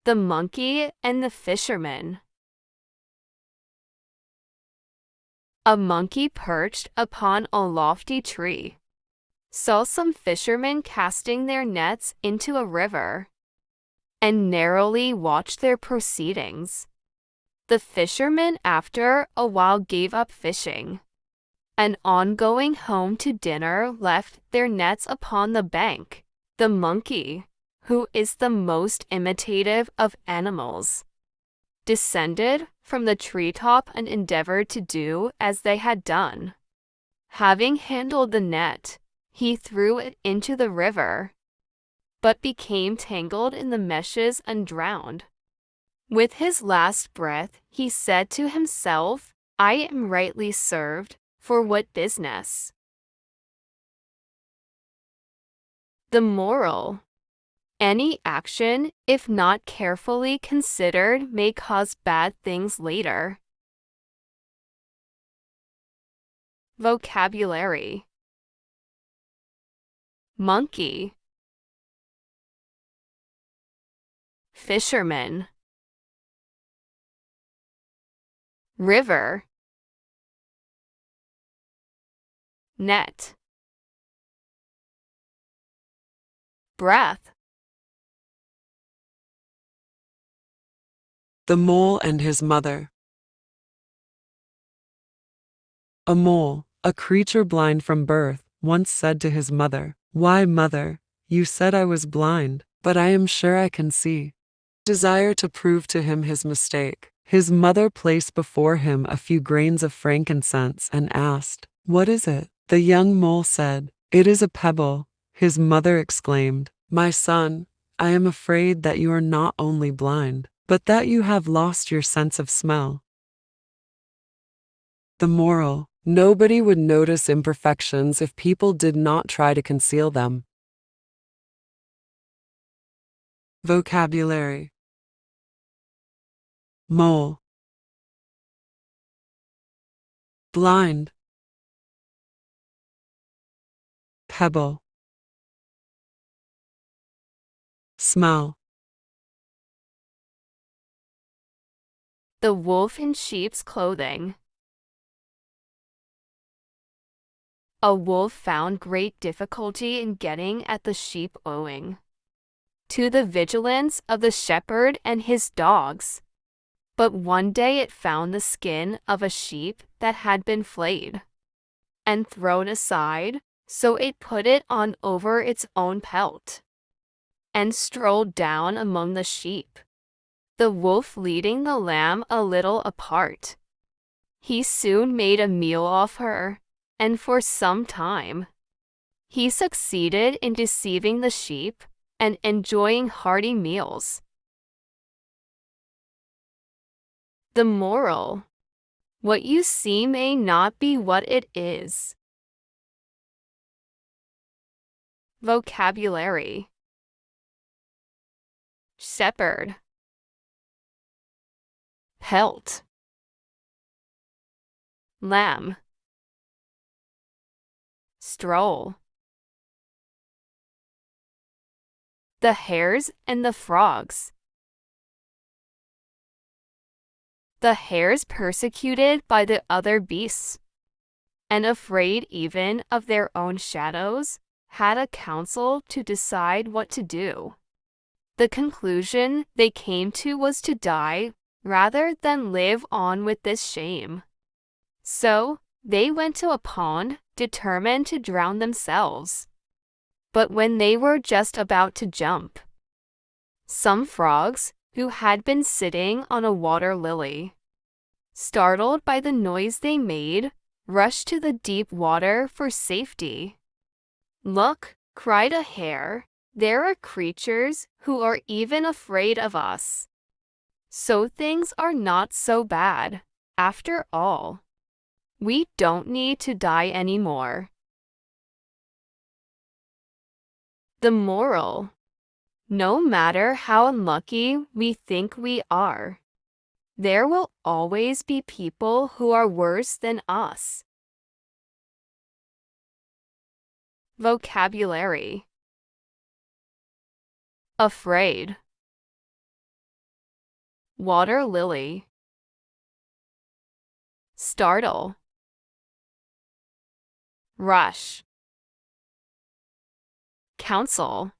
The monkey and the fisherman. A monkey perched upon a lofty tree saw some fishermen casting their nets into a river and narrowly watched their proceedings. The fishermen after a while gave up fishing, and on going home to dinner left their nets upon the bank. The monkey, who is the most imitative of animals, descended from the treetop and endeavored to do as they had done. Having handled the net, he threw it into the river, but became tangled in the meshes and drowned. With his last breath, he said to himself, "I am rightly served, for what business?" The moral: any action, if not carefully considered, may cause bad things later. Vocabulary: monkey, fisherman, river, net, breath. The Mole and His Mother. A mole, a creature blind from birth, once said to his mother, "Why, mother, you said I was blind, but I am sure I can see." Desire to prove to him his mistake, his mother placed before him a few grains of frankincense and asked, "What is it?" The young mole said, "It is a pebble." His mother exclaimed, "My son, I am afraid that you are not only blind, but that you have lost your sense of smell." The moral: nobody would notice imperfections if people did not try to conceal them. Vocabulary: mole, blind, pebble, smell. The wolf in sheep's clothing. A wolf found great difficulty in getting at the sheep owing to the vigilance of the shepherd and his dogs. But one day it found the skin of a sheep that had been flayed and thrown aside, so it put it on over its own pelt and strolled down among the sheep, the wolf leading the lamb a little apart. He soon made a meal of her, and for some time he succeeded in deceiving the sheep and enjoying hearty meals. The moral: what you see may not be what it is. Vocabulary: shepherd, pelt, lamb, stroll. The hares and the frogs. The hares, persecuted by the other beasts and afraid even of their own shadows, had a council to decide what to do. The conclusion they came to was to die rather than live on with this shame. So they went to a pond, determined to drown themselves. But when they were just about to jump, some frogs, who had been sitting on a water lily, startled by the noise they made, rushed to the deep water for safety. "Look," cried a hare, "there are creatures who are even afraid of us. So things are not so bad, after all. We don't need to die anymore." The moral: no matter how unlucky we think we are, there will always be people who are worse than us. Vocabulary: afraid, water lily, startle, rush, counsel,